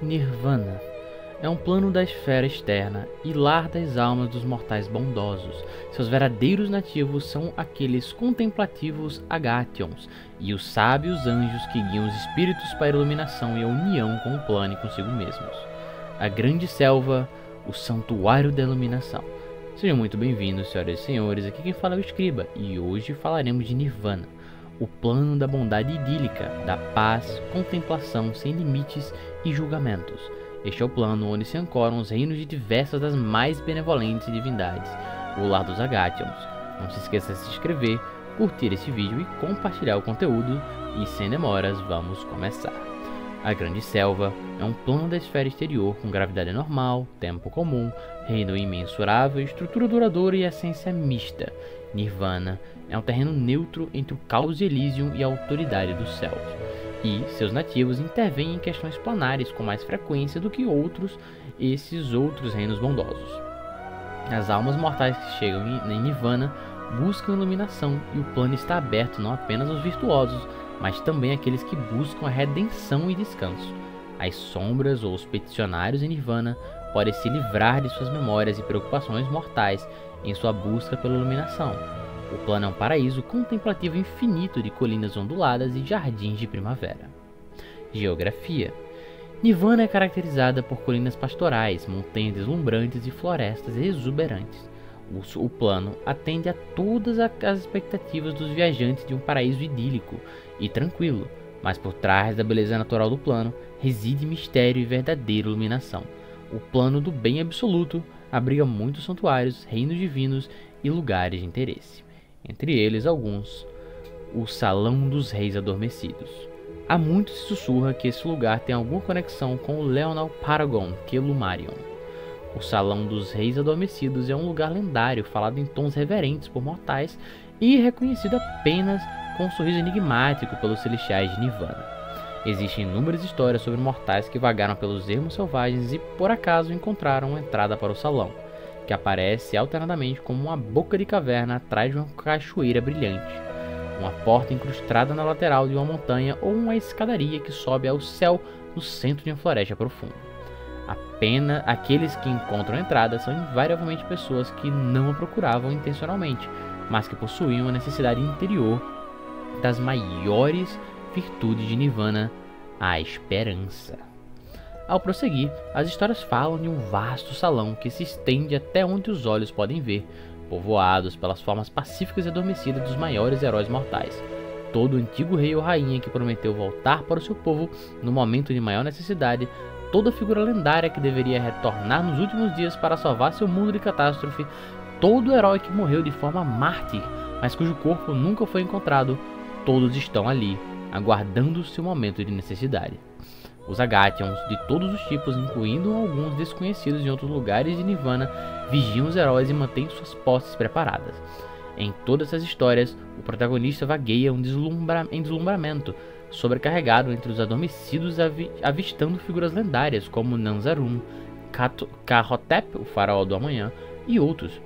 Nirvana é um plano da esfera externa e lar das almas dos mortais bondosos. Seus verdadeiros nativos são aqueles contemplativos Agathions e os sábios anjos que guiam os espíritos para a iluminação e a união com o plano e consigo mesmos. A grande selva, o santuário da iluminação. Sejam muito bem-vindos, senhoras e senhores, aqui quem fala é o Escriba e hoje falaremos de Nirvana, o plano da bondade idílica, da paz, contemplação sem limites e julgamentos. Este é o plano onde se ancoram os reinos de diversas das mais benevolentes divindades, o lar dos Agathions. Não se esqueça de se inscrever, curtir esse vídeo e compartilhar o conteúdo, e sem demoras vamos começar. A Grande Selva é um plano da esfera exterior com gravidade normal, tempo comum, reino imensurável, estrutura duradoura e essência mista. Nirvana é um terreno neutro entre o caos de Elysium e a autoridade dos céus, e seus nativos intervêm em questões planares com mais frequência do que esses outros reinos bondosos. As almas mortais que chegam em Nirvana buscam iluminação, e o plano está aberto não apenas aos virtuosos, mas também àqueles que buscam a redenção e descanso. As sombras ou os peticionários em Nirvana podem se livrar de suas memórias e preocupações mortais em sua busca pela iluminação. O plano é um paraíso contemplativo infinito de colinas onduladas e jardins de primavera. Geografia. Nirvana é caracterizada por colinas pastorais, montanhas deslumbrantes e florestas exuberantes. O plano atende a todas as expectativas dos viajantes de um paraíso idílico e tranquilo, mas por trás da beleza natural do plano reside mistério e verdadeira iluminação. O plano do bem absoluto abriga muitos santuários, reinos divinos e lugares de interesse. Entre eles alguns: o Salão dos Reis Adormecidos. Há muito se sussurra que esse lugar tem alguma conexão com o Leonal Paragon Kelumarion. O Salão dos Reis Adormecidos é um lugar lendário falado em tons reverentes por mortais e reconhecido apenas com um sorriso enigmático pelos celestiais de Nirvana. Existem inúmeras histórias sobre mortais que vagaram pelos ermos selvagens e por acaso encontraram uma entrada para o salão, que aparece alternadamente como uma boca de caverna atrás de uma cachoeira brilhante, uma porta incrustada na lateral de uma montanha ou uma escadaria que sobe ao céu no centro de uma floresta profunda. Apenas aqueles que encontram a entrada são invariavelmente pessoas que não a procuravam intencionalmente, mas que possuíam a necessidade interior das maiores virtudes de Nirvana, a esperança. Ao prosseguir, as histórias falam de um vasto salão que se estende até onde os olhos podem ver, povoados pelas formas pacíficas e adormecidas dos maiores heróis mortais. Todo antigo rei ou rainha que prometeu voltar para o seu povo no momento de maior necessidade, toda figura lendária que deveria retornar nos últimos dias para salvar seu mundo de catástrofe, todo herói que morreu de forma mártir, mas cujo corpo nunca foi encontrado, todos estão ali, aguardando seu momento de necessidade. Os Agathions, de todos os tipos, incluindo alguns desconhecidos em outros lugares de Nirvana, vigiam os heróis e mantêm suas posses preparadas. Em todas essas histórias, o protagonista vagueia em deslumbramento, sobrecarregado entre os adormecidos, avistando figuras lendárias como Nanzarum, Kahotep, o faraó do amanhã, e outros.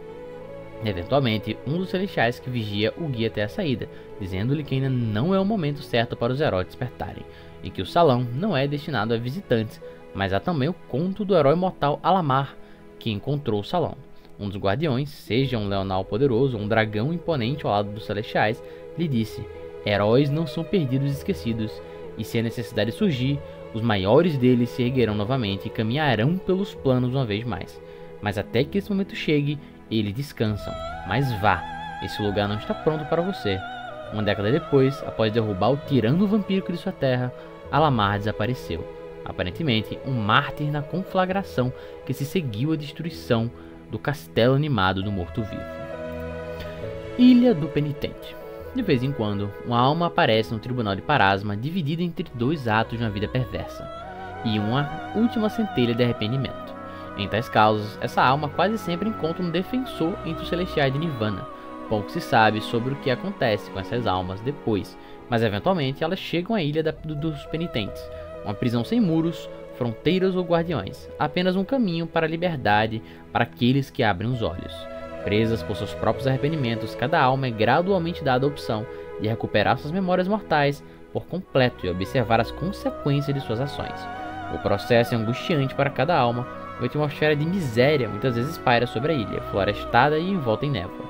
Eventualmente, um dos celestiais que vigia o guia até a saída, dizendo-lhe que ainda não é o momento certo para os heróis despertarem, e que o salão não é destinado a visitantes, mas há também o conto do herói mortal Alamar, que encontrou o salão. Um dos guardiões, seja um leonal poderoso ou um dragão imponente ao lado dos celestiais, lhe disse: heróis não são perdidos e esquecidos, e se a necessidade surgir, os maiores deles se erguerão novamente e caminharão pelos planos uma vez mais. Mas até que esse momento chegue, eles descansam. Mas vá, esse lugar não está pronto para você. Uma década depois, após derrubar o tirano vampírico de sua terra, Alamar desapareceu. Aparentemente, um mártir na conflagração que se seguiu à destruição do castelo animado do morto-vivo. Ilha do Penitente. De vez em quando, uma alma aparece no tribunal de Parasma, dividida entre dois atos de uma vida perversa e uma última centelha de arrependimento. Em tais casos, essa alma quase sempre encontra um defensor entre os celestiais de Nirvana. Pouco se sabe sobre o que acontece com essas almas depois, mas eventualmente elas chegam à Ilha dos Penitentes, uma prisão sem muros, fronteiras ou guardiões, apenas um caminho para a liberdade para aqueles que abrem os olhos. Presas por seus próprios arrependimentos, cada alma é gradualmente dada a opção de recuperar suas memórias mortais por completo e observar as consequências de suas ações. O processo é angustiante para cada alma, uma atmosfera de miséria muitas vezes paira sobre a ilha, florestada e envolta em névoa.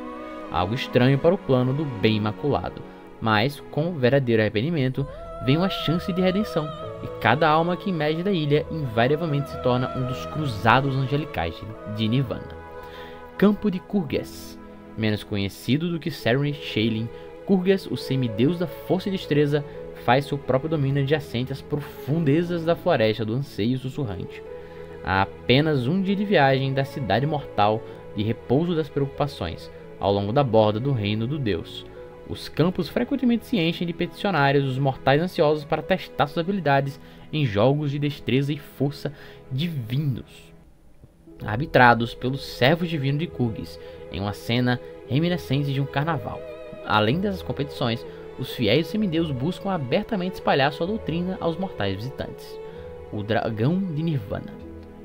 Algo estranho para o plano do bem imaculado, mas, com verdadeiro arrependimento, vem uma chance de redenção, e cada alma que emerge da ilha invariavelmente se torna um dos cruzados angelicais de Nirvana. Campo de Kurgas. Menos conhecido do que Sarenrae Shaylin, Kurgas, o semideus da força e destreza, faz seu próprio domínio adjacente às profundezas da floresta do anseio sussurrante. Há apenas um dia de viagem da cidade mortal de repouso das preocupações, ao longo da borda do reino do Deus. Os campos frequentemente se enchem de peticionários, os mortais ansiosos para testar suas habilidades em jogos de destreza e força divinos, arbitrados pelos servos divinos de Kurgas, em uma cena reminiscente de um carnaval. Além dessas competições, os fiéis semideus buscam abertamente espalhar sua doutrina aos mortais visitantes. O Dragão de Nirvana,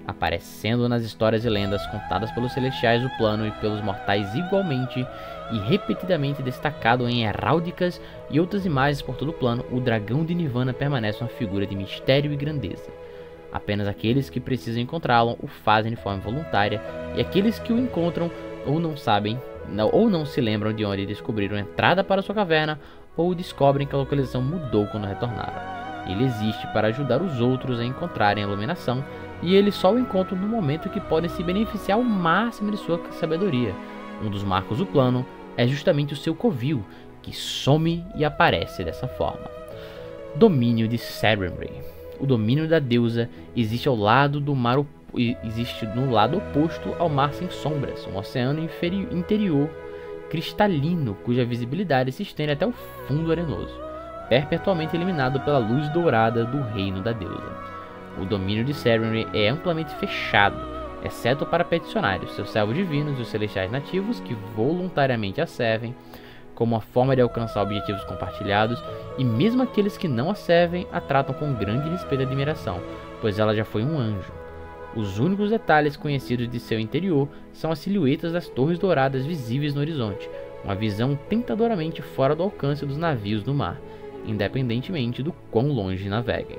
aparecendo nas histórias e lendas contadas pelos celestiais do plano e pelos mortais igualmente e repetidamente destacado em heráldicas e outras imagens por todo o plano, o Dragão de Nirvana permanece uma figura de mistério e grandeza. Apenas aqueles que precisam encontrá-lo o fazem de forma voluntária, e aqueles que o encontram ou não sabem, ou não se lembram de onde descobriram a entrada para sua caverna, ou descobrem que a localização mudou quando retornaram. Ele existe para ajudar os outros a encontrarem a iluminação, e eles só o encontram no momento que podem se beneficiar ao máximo de sua sabedoria. Um dos marcos do plano é justamente o seu covil, que some e aparece dessa forma. Domínio de Sarenrae. O domínio da deusa existe ao lado do mar, existe no lado oposto ao mar sem sombras, um oceano interior cristalino cuja visibilidade se estende até o fundo arenoso, perpetuamente iluminado pela luz dourada do reino da deusa. O domínio de Sarenrae é amplamente fechado, exceto para peticionários, seus servos divinos e os celestiais nativos que voluntariamente a servem, como uma forma de alcançar objetivos compartilhados, e mesmo aqueles que não a servem a tratam com grande respeito e admiração, pois ela já foi um anjo. Os únicos detalhes conhecidos de seu interior são as silhuetas das torres douradas visíveis no horizonte, uma visão tentadoramente fora do alcance dos navios no mar, independentemente do quão longe naveguem.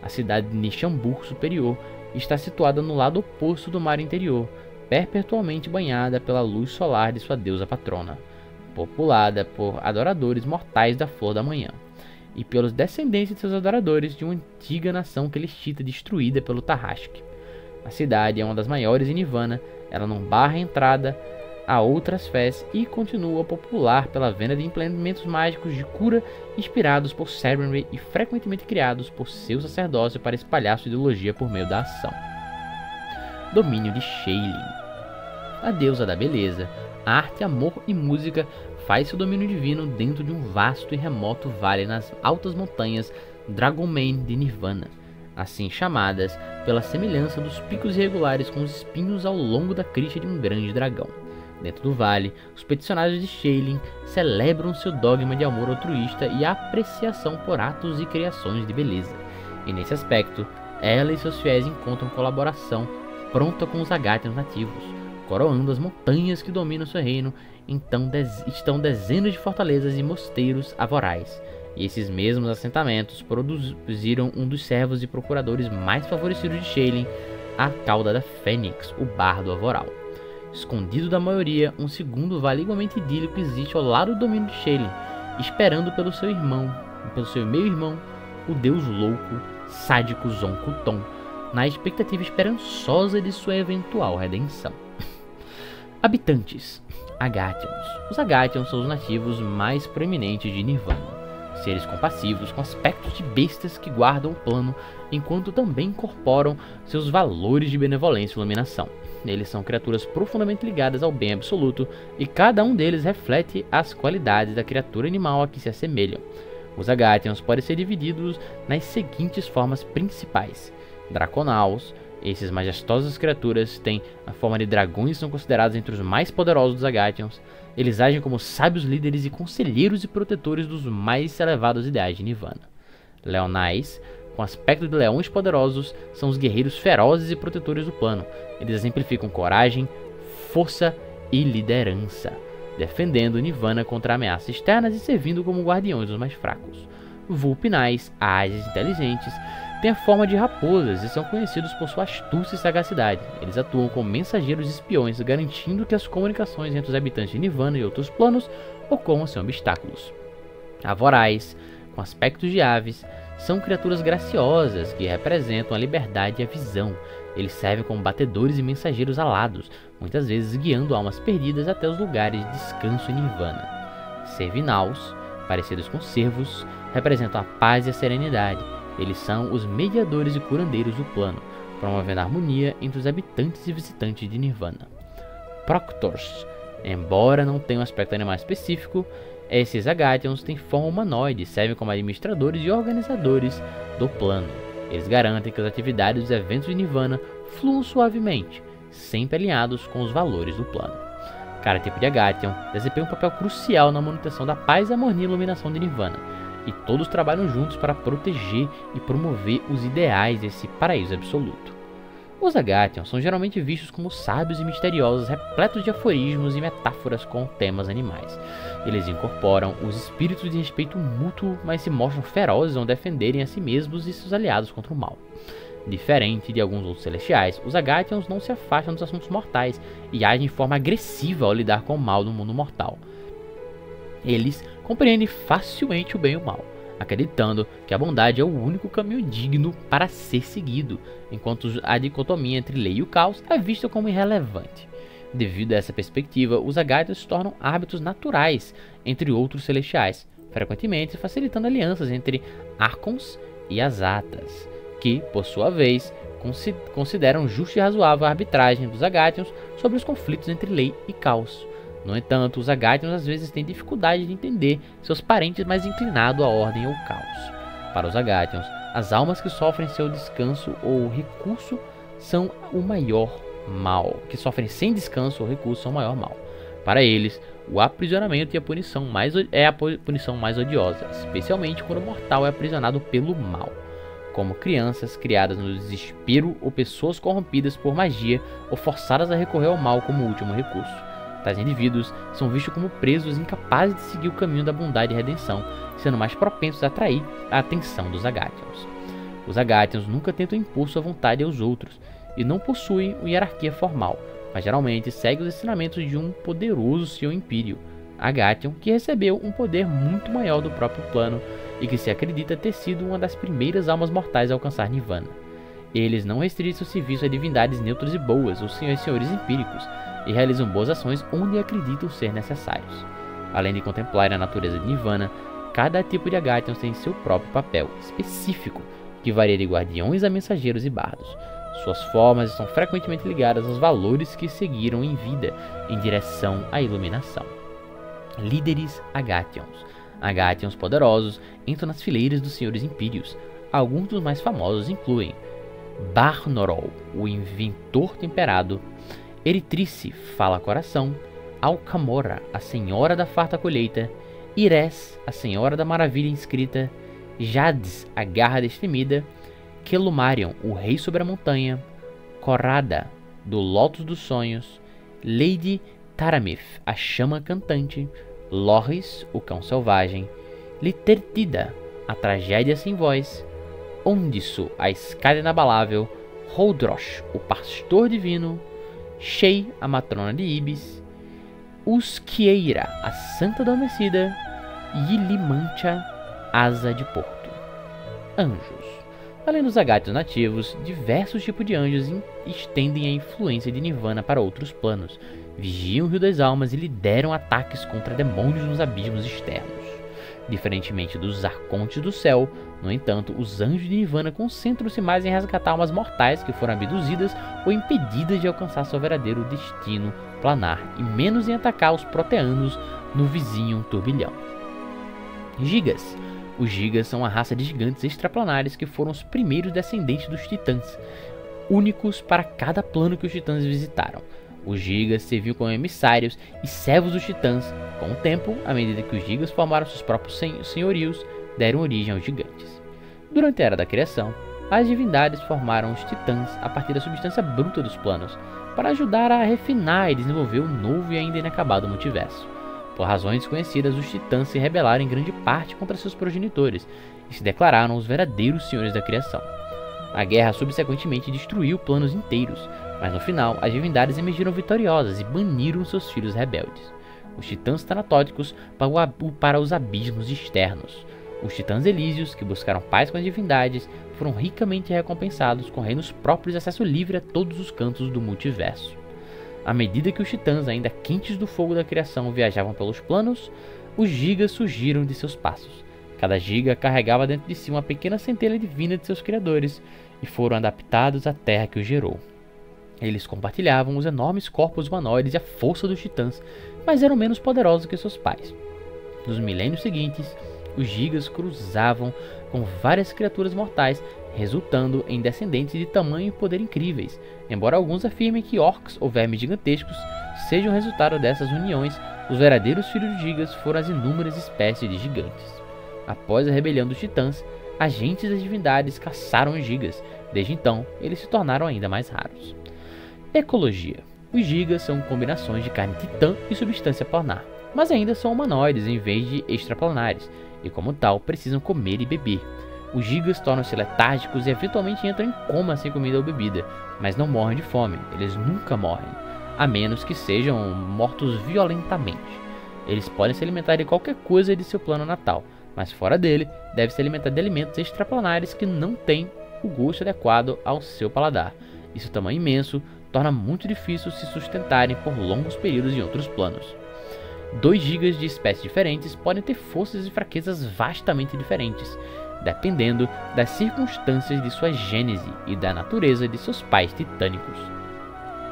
A cidade de Nishambur Superior está situada no lado oposto do mar interior, perpetualmente banhada pela luz solar de sua deusa patrona, populada por adoradores mortais da flor da manhã, e pelos descendentes de seus adoradores de uma antiga nação quelestita destruída pelo Tarrasque. A cidade é uma das maiores em Nirvana, ela não barra a entrada a outras fés e continua popular pela venda de implementos mágicos de cura inspirados por Sarenrae e frequentemente criados por seu sacerdócio para espalhar sua ideologia por meio da ação. Domínio de Shaylin. A deusa da beleza, arte, amor e música faz seu domínio divino dentro de um vasto e remoto vale nas altas montanhas Dragonmain de Nirvana, assim chamadas pela semelhança dos picos irregulares com os espinhos ao longo da crista de um grande dragão. Dentro do vale, os peticionários de Shaylin celebram seu dogma de amor altruísta e apreciação por atos e criações de beleza, e nesse aspecto, ela e seus fiéis encontram colaboração pronta com os Agathians nativos, coroando as montanhas que dominam seu reino. Então estão dezenas de fortalezas e mosteiros avorais, e esses mesmos assentamentos produziram um dos servos e procuradores mais favorecidos de Shaylin, a cauda da Fênix, o bardo avoral. Escondido da maioria, um segundo vale igualmente idílico existe ao lado do domínio de Shaylin, esperando pelo seu meio-irmão, o deus louco, sádico Zon-Kuthon, na expectativa esperançosa de sua eventual redenção. Habitantes Agathians. Os Agathians são os nativos mais proeminentes de Nirvana, seres compassivos com aspectos de bestas que guardam o plano, enquanto também incorporam seus valores de benevolência e iluminação. Eles são criaturas profundamente ligadas ao bem absoluto, e cada um deles reflete as qualidades da criatura animal a que se assemelham. Os Agathians podem ser divididos nas seguintes formas principais: Draconaus. Essas majestosas criaturas têm a forma de dragões e são considerados entre os mais poderosos dos Agathians. Eles agem como sábios líderes e conselheiros e protetores dos mais elevados ideais de Nirvana. Leonais, com aspecto de leões poderosos, são os guerreiros ferozes e protetores do plano. Eles exemplificam coragem, força e liderança, defendendo Nirvana contra ameaças externas e servindo como guardiões dos mais fracos. Vulpinais, ágeis e inteligentes, têm a forma de raposas e são conhecidos por sua astúcia e sagacidade. Eles atuam como mensageiros espiões, garantindo que as comunicações entre os habitantes de Nirvana e outros planos ocorram sem obstáculos. A Voraz, com aspectos de aves, são criaturas graciosas que representam a liberdade e a visão. Eles servem como batedores e mensageiros alados, muitas vezes guiando almas perdidas até os lugares de descanso em Nirvana. Servinaus, parecidos com cervos, representam a paz e a serenidade. Eles são os mediadores e curandeiros do plano, promovendo a harmonia entre os habitantes e visitantes de Nirvana. Proctors, embora não tenham um aspecto animal específico, esses Agathions têm forma humanoide e servem como administradores e organizadores do plano. Eles garantem que as atividades dos eventos de Nirvana fluam suavemente, sempre alinhados com os valores do plano. Cada tipo de Agathion desempenha um papel crucial na manutenção da paz, harmonia e iluminação de Nirvana, e todos trabalham juntos para proteger e promover os ideais desse paraíso absoluto. Os Agathions são geralmente vistos como sábios e misteriosos, repletos de aforismos e metáforas com temas animais. Eles incorporam os espíritos de respeito mútuo, mas se mostram ferozes ao defenderem a si mesmos e seus aliados contra o mal. Diferente de alguns outros celestiais, os Agathions não se afastam dos assuntos mortais e agem de forma agressiva ao lidar com o mal no mundo mortal. Eles compreendem facilmente o bem e o mal, acreditando que a bondade é o único caminho digno para ser seguido, enquanto a dicotomia entre lei e o caos é vista como irrelevante. Devido a essa perspectiva, os Agathions se tornam árbitros naturais entre outros celestiais, frequentemente facilitando alianças entre Archons e Asatas, que, por sua vez, consideram justa e razoável a arbitragem dos Agathions sobre os conflitos entre lei e caos. No entanto, os Agathions às vezes têm dificuldade de entender seus parentes mais inclinados à ordem ou caos. Para os Agathions, as almas que sofrem seu descanso ou recurso são o maior mal. Que sofrem sem descanso ou recurso são o maior mal. Para eles, o aprisionamento é a punição mais odiosa, especialmente quando o mortal é aprisionado pelo mal, como crianças criadas no desespero ou pessoas corrompidas por magia ou forçadas a recorrer ao mal como último recurso. Tais indivíduos são vistos como presos incapazes de seguir o caminho da bondade e redenção, sendo mais propensos a atrair a atenção dos Agathions. Os Agathions nunca tentam impor sua vontade aos outros e não possuem uma hierarquia formal, mas geralmente seguem os ensinamentos de um poderoso Senhor Império, Agathion, que recebeu um poder muito maior do próprio plano e que se acredita ter sido uma das primeiras almas mortais a alcançar Nirvana. Eles não restringem seu serviço a divindades neutras e boas ou senhores empíricos, e realizam boas ações onde acreditam ser necessários. Além de contemplar a natureza de Nirvana, cada tipo de Agathion tem seu próprio papel específico, que varia de guardiões a mensageiros e bardos. Suas formas estão frequentemente ligadas aos valores que seguiram em vida em direção à iluminação. Líderes Agathions. Agathions poderosos entram nas fileiras dos senhores impérios. Alguns dos mais famosos incluem Barnorol, o inventor temperado, Eritrice, fala coração, Alcamora, a senhora da farta colheita, Ires, a senhora da maravilha inscrita, Jades, a garra destemida, Kelumarion, o rei sobre a montanha, Corrada, do lótus dos sonhos, Lady Taramith, a chama cantante, Loris, o cão selvagem, Litertida, a tragédia sem voz, Ondisu, a escada inabalável, Holdrosh, o pastor divino, Shei, a matrona de Ibis, Usquieira, a santa adormecida, e Ylimancha, asa de porto. Anjos. Além dos Agathions nativos, diversos tipos de anjos estendem a influência de Nirvana para outros planos, vigiam o Rio das Almas e lideram ataques contra demônios nos abismos externos. Diferentemente dos arcontes do céu, no entanto, os anjos de Nirvana concentram-se mais em resgatar almas mortais que foram abduzidas ou impedidas de alcançar seu verdadeiro destino planar, e menos em atacar os proteanos no vizinho turbilhão. Gigas. Os Gigas são a raça de gigantes extraplanares que foram os primeiros descendentes dos Titãs, únicos para cada plano que os Titãs visitaram. Os Gigas serviam como emissários e servos dos Titãs. Com o tempo, à medida que os Gigas formaram seus próprios senhorios, deram origem aos gigantes. Durante a Era da Criação, as divindades formaram os Titãs a partir da substância bruta dos planos, para ajudar a refinar e desenvolver o novo e ainda inacabado multiverso. Por razões desconhecidas, os Titãs se rebelaram em grande parte contra seus progenitores e se declararam os verdadeiros senhores da criação. A guerra subsequentemente destruiu planos inteiros, mas no final as divindades emergiram vitoriosas e baniram seus filhos rebeldes. Os titãs tanatóticos para os abismos externos. Os titãs elíseos, que buscaram paz com as divindades, foram ricamente recompensados com reinos próprios e acesso livre a todos os cantos do multiverso. À medida que os titãs, ainda quentes do fogo da criação, viajavam pelos planos, os gigas surgiram de seus passos. Cada giga carregava dentro de si uma pequena centelha divina de seus criadores e foram adaptados à terra que os gerou. Eles compartilhavam os enormes corpos humanoides e a força dos titãs, mas eram menos poderosos que seus pais. Nos milênios seguintes, os gigas cruzavam com várias criaturas mortais, resultando em descendentes de tamanho e poder incríveis, embora alguns afirmem que orcs ou vermes gigantescos sejam resultado dessas uniões. Os verdadeiros filhos de gigas foram as inúmeras espécies de gigantes. Após a rebelião dos titãs, agentes das divindades caçaram os gigas. Desde então, eles se tornaram ainda mais raros. Ecologia. Os gigas são combinações de carne titã e substância planar, mas ainda são humanoides em vez de extraplanares, e como tal, precisam comer e beber. Os gigas tornam-se letárgicos e eventualmente entram em coma sem comida ou bebida, mas não morrem de fome, eles nunca morrem, a menos que sejam mortos violentamente. Eles podem se alimentar de qualquer coisa de seu plano natal, mas fora dele, deve se alimentar de alimentos extraplanares que não têm o gosto adequado ao seu paladar, e seu tamanho imenso torna muito difícil se sustentarem por longos períodos em outros planos. 2 gigas de espécies diferentes podem ter forças e fraquezas vastamente diferentes, dependendo das circunstâncias de sua gênese e da natureza de seus pais titânicos.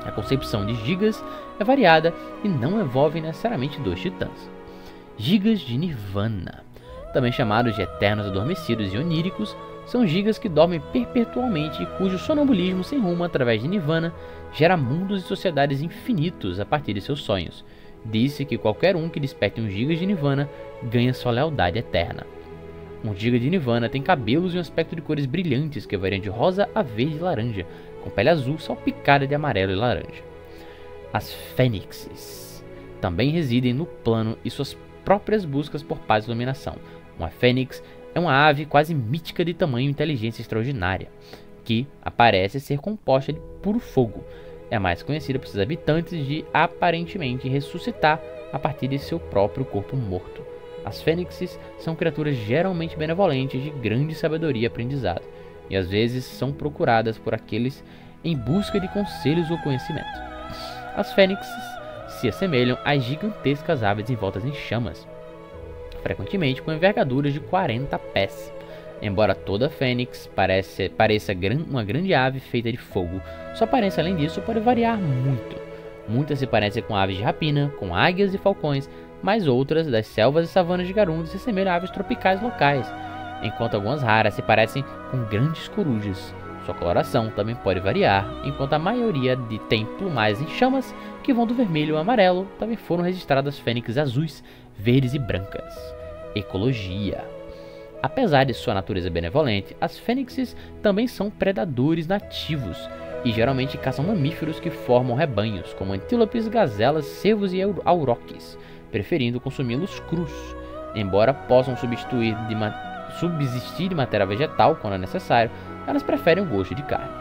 A concepção de gigas é variada e não envolve necessariamente 2 titãs. Gigas de Nirvana, também chamados de eternos adormecidos e oníricos, são gigas que dormem perpetualmente e cujo sonambulismo sem rumo através de Nirvana gera mundos e sociedades infinitos a partir de seus sonhos. Disse que qualquer um que desperte um giga de Nirvana ganha sua lealdade eterna. Um giga de Nirvana tem cabelos e um aspecto de cores brilhantes que variam de rosa a verde e laranja, com pele azul salpicada de amarelo e laranja. As fênixes também residem no plano e suas próprias buscas por paz e iluminação. Uma fênix é uma ave quase mítica de tamanho e inteligência extraordinária, que aparece ser composta de puro fogo. É mais conhecida por seus habitantes de aparentemente ressuscitar a partir de seu próprio corpo morto. As fênixes são criaturas geralmente benevolentes de grande sabedoria e aprendizado, e às vezes são procuradas por aqueles em busca de conselhos ou conhecimento. As fênixes se assemelham às gigantescas aves envoltas em chamas, frequentemente com envergaduras de 40 pés. Embora toda fênix pareça uma grande ave feita de fogo, sua aparência além disso pode variar muito. Muitas se parecem com aves de rapina, com águias e falcões, mas outras, das selvas e savanas de Garund, se assemelham a aves tropicais locais, enquanto algumas raras se parecem com grandes corujas. Sua coloração também pode variar, enquanto a maioria tem plumagens em chamas que vão do vermelho ao amarelo. Também foram registradas fênix azuis, verdes e brancas. Ecologia. Apesar de sua natureza benevolente, as fênixes também são predadores nativos e geralmente caçam mamíferos que formam rebanhos, como antílopes, gazelas, cervos e auroques, preferindo consumi-los crus. Embora possam subsistir de matéria vegetal quando é necessário, elas preferem o gosto de carne.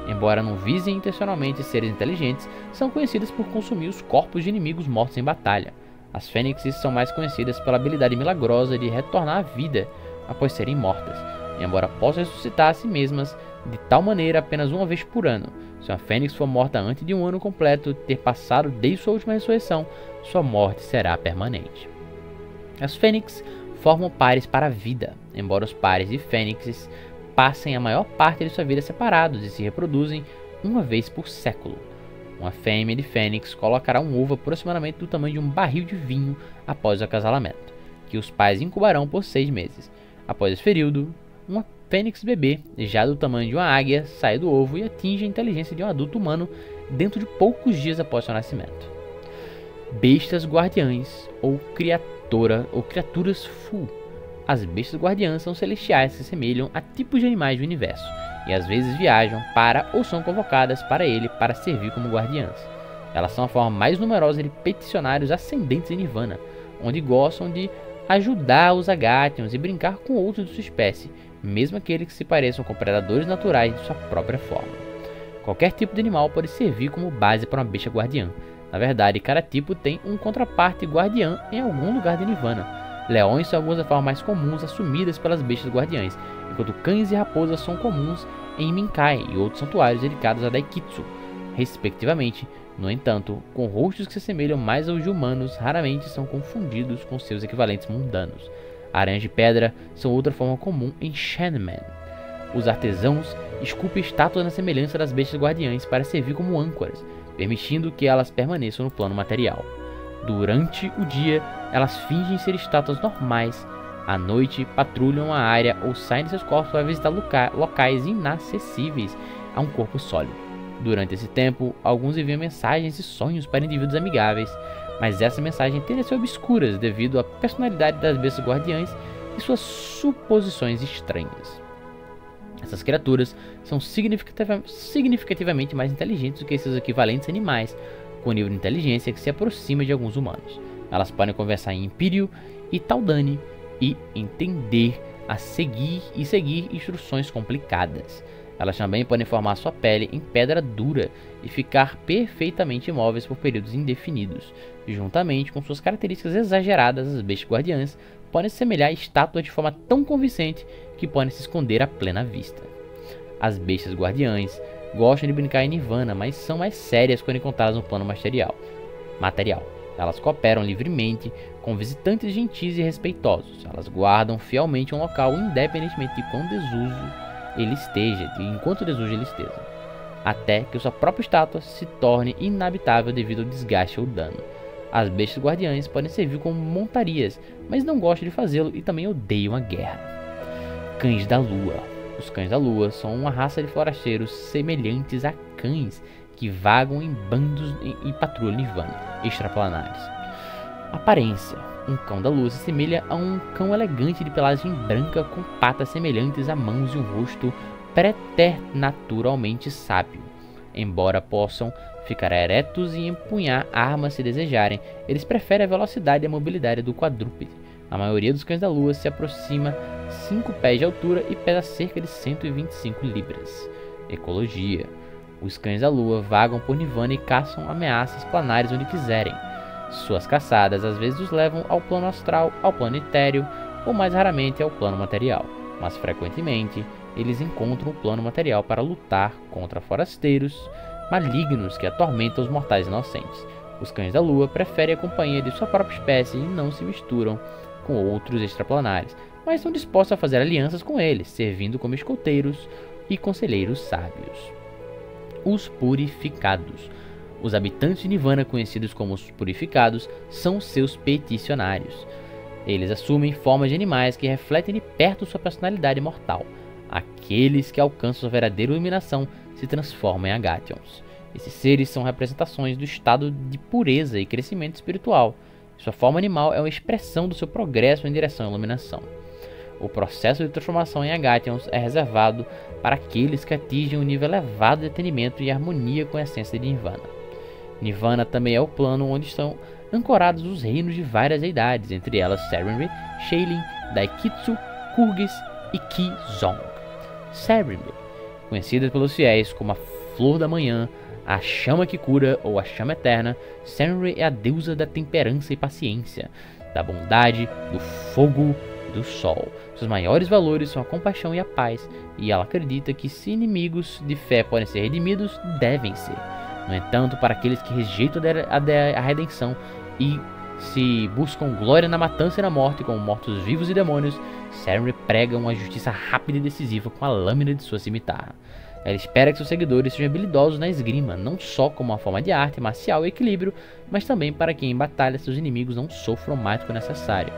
Embora não visem intencionalmente seres inteligentes, são conhecidas por consumir os corpos de inimigos mortos em batalha. As fênixes são mais conhecidas pela habilidade milagrosa de retornar à vida após serem mortas, embora possam ressuscitar a si mesmas de tal maneira apenas uma vez por ano. Se uma fênix for morta antes de um ano completo ter passado desde sua última ressurreição, sua morte será permanente. As fênix formam pares para a vida, embora os pares de fênixes passem a maior parte de sua vida separados e se reproduzem uma vez por século. Uma fêmea de fênix colocará um ovo aproximadamente do tamanho de um barril de vinho após o acasalamento, que os pais incubarão por 6 meses. Após esse período, uma fênix bebê, já do tamanho de uma águia, sai do ovo e atinge a inteligência de um adulto humano dentro de poucos dias após seu nascimento. Bestas guardiãs ou criaturas Fu. As bestas guardiãs são celestiais que se assemelham a tipos de animais do universo, e às vezes viajam para ou são convocadas para ele para servir como guardiãs. Elas são a forma mais numerosa de peticionários ascendentes em Nirvana, onde gozam de ajudar os Agathions e brincar com outros de sua espécie, mesmo aqueles que se pareçam com predadores naturais de sua própria forma. Qualquer tipo de animal pode servir como base para uma besta guardiã. Na verdade, cada tipo tem um contraparte guardiã em algum lugar de Nirvana. Leões são algumas das formas mais comuns assumidas pelas bestas guardiãs, enquanto cães e raposas são comuns em Minkai e outros santuários dedicados a Daikitsu, respectivamente. No entanto, com rostos que se assemelham mais aos de humanos, raramente são confundidos com seus equivalentes mundanos. Aranhas de pedra são outra forma comum em Shenmen. Os artesãos esculpem estátuas na semelhança das bestas guardiãs para servir como âncoras, permitindo que elas permaneçam no plano material. Durante o dia, elas fingem ser estátuas normais. À noite, patrulham a área ou saem de seus corpos para visitar locais inacessíveis a um corpo sólido. Durante esse tempo, alguns enviam mensagens e sonhos para indivíduos amigáveis, mas essas mensagens tendem a ser obscuras devido à personalidade das bestas guardiãs e suas suposições estranhas. Essas criaturas são significativamente mais inteligentes do que seus equivalentes animais, com nível de inteligência que se aproxima de alguns humanos. Elas podem conversar em Império e Taldani e entender a seguir instruções complicadas. Elas também podem formar sua pele em pedra dura e ficar perfeitamente imóveis por períodos indefinidos. Juntamente com suas características exageradas, as bestas guardiãs podem se semelhar a estátuas de forma tão convincente que podem se esconder à plena vista. As bestas guardiãs gostam de brincar em Nirvana, mas são mais sérias quando encontradas no plano material. Elas cooperam livremente com visitantes gentis e respeitosos. Elas guardam fielmente um local independentemente de quão enquanto desuso ele esteja, até que sua própria estátua se torne inabitável devido ao desgaste ou dano. As bestas guardiãs podem servir como montarias, mas não gostam de fazê-lo e também odeiam a guerra. Cães da Lua. Os Cães da Lua são uma raça de forasteiros semelhantes a cães que vagam em bandos e patrulham Nirvana, extraplanares. Aparência. Um cão da lua se assemelha a um cão elegante de pelagem branca com patas semelhantes a mãos e um rosto preternaturalmente sábio. Embora possam ficar eretos e empunhar armas se desejarem, eles preferem a velocidade e a mobilidade do quadrúpede. A maioria dos cães da lua se aproxima 5 pés de altura e pesa cerca de 125 libras. Ecologia. Os cães da lua vagam por Nirvana e caçam ameaças planares onde quiserem. Suas caçadas às vezes os levam ao plano astral, ao plano etéreo ou mais raramente ao plano material, mas frequentemente eles encontram o plano material para lutar contra forasteiros malignos que atormentam os mortais inocentes. Os cães da lua preferem a companhia de sua própria espécie e não se misturam com outros extraplanares, mas estão dispostos a fazer alianças com eles, servindo como escolteiros e conselheiros sábios. Os purificados. Os habitantes de Nirvana, conhecidos como os purificados, são seus peticionários. Eles assumem formas de animais que refletem de perto sua personalidade mortal. Aqueles que alcançam sua verdadeira iluminação se transformam em Agathions. Esses seres são representações do estado de pureza e crescimento espiritual. Sua forma animal é uma expressão do seu progresso em direção à iluminação. O processo de transformação em Agathions é reservado para aqueles que atingem um nível elevado de detenimento e harmonia com a essência de Nirvana. Nirvana também é o plano onde estão ancorados os reinos de várias deidades, entre elas Sarenrae, Shailin, Daikitsu, Kurgis e Ki-Zong. Sarenrae, conhecida pelos fiéis como a Flor da Manhã, a Chama que Cura ou a Chama Eterna, Sarenrae é a deusa da temperança e paciência, da bondade, do fogo e do sol. Seus maiores valores são a compaixão e a paz, e ela acredita que se inimigos de fé podem ser redimidos, devem ser. No entanto, para aqueles que rejeitam a redenção e se buscam glória na matança e na morte, como mortos-vivos e demônios, Sarenrae prega uma justiça rápida e decisiva com a lâmina de sua cimitarra. Ela espera que seus seguidores sejam habilidosos na esgrima, não só como uma forma de arte marcial e equilíbrio, mas também para que em batalha seus inimigos não sofram mais do que o necessário.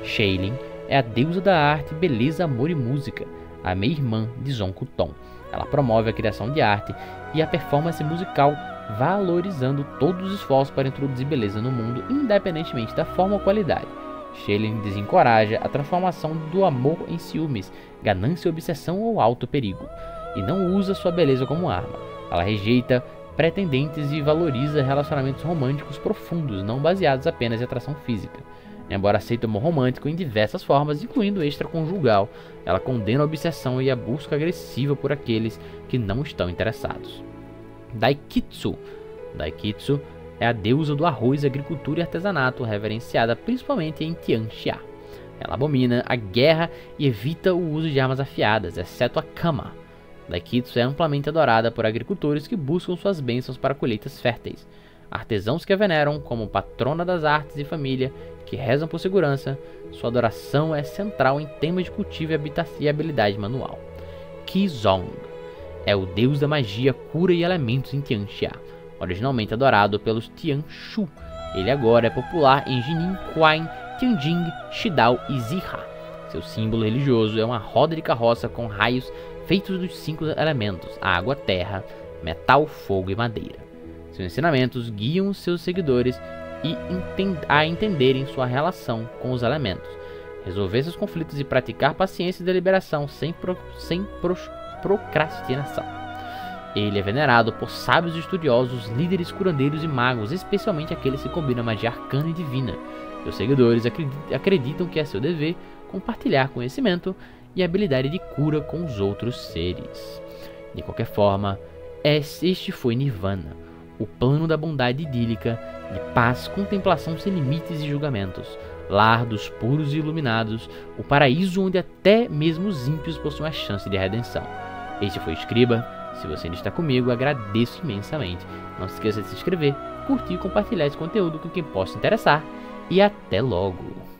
Shailin é a deusa da arte, beleza, amor e música, a meia-irmã de Zonkuton. Ela promove a criação de arte e a performance musical, valorizando todos os esforços para introduzir beleza no mundo, independentemente da forma ou qualidade. Shailin desencoraja a transformação do amor em ciúmes, ganância, obsessão ou alto perigo, e não usa sua beleza como arma. Ela rejeita pretendentes e valoriza relacionamentos românticos profundos, não baseados apenas em atração física. Embora aceite o amor romântico em diversas formas, incluindo extraconjugal, ela condena a obsessão e a busca agressiva por aqueles que não estão interessados. Daikitsu. Daikitsu é a deusa do arroz, agricultura e artesanato, reverenciada principalmente em Tianxia. Ela abomina a guerra e evita o uso de armas afiadas, exceto a kama. Daikitsu é amplamente adorada por agricultores que buscam suas bênçãos para colheitas férteis, artesãos que a veneram como patrona das artes e família, que rezam por segurança. Sua adoração é central em temas de cultivo e habilidade manual. Qizong é o deus da magia, cura e elementos em Tianxia, originalmente adorado pelos Tianshu. Ele agora é popular em Jinin, Huayin, Tianjin, Shidao e Ziha. Seu símbolo religioso é uma roda de carroça com raios feitos dos 5 elementos: água, terra, metal, fogo e madeira. Seus ensinamentos guiam seus seguidores a entenderem sua relação com os elementos, resolver seus conflitos e praticar paciência e deliberação sem procrastinação. Ele é venerado por sábios estudiosos, líderes curandeiros e magos, especialmente aqueles que combinam magia arcana e divina. Seus seguidores acreditam que é seu dever compartilhar conhecimento e habilidade de cura com os outros seres. De qualquer forma, este foi Nirvana, o plano da bondade idílica, de paz, contemplação sem limites e julgamentos, lar dos puros e iluminados, o paraíso onde até mesmo os ímpios possuem a chance de redenção. Este foi o Escriba. Se você ainda está comigo, agradeço imensamente. Não se esqueça de se inscrever, curtir e compartilhar esse conteúdo com quem possa se interessar. E até logo!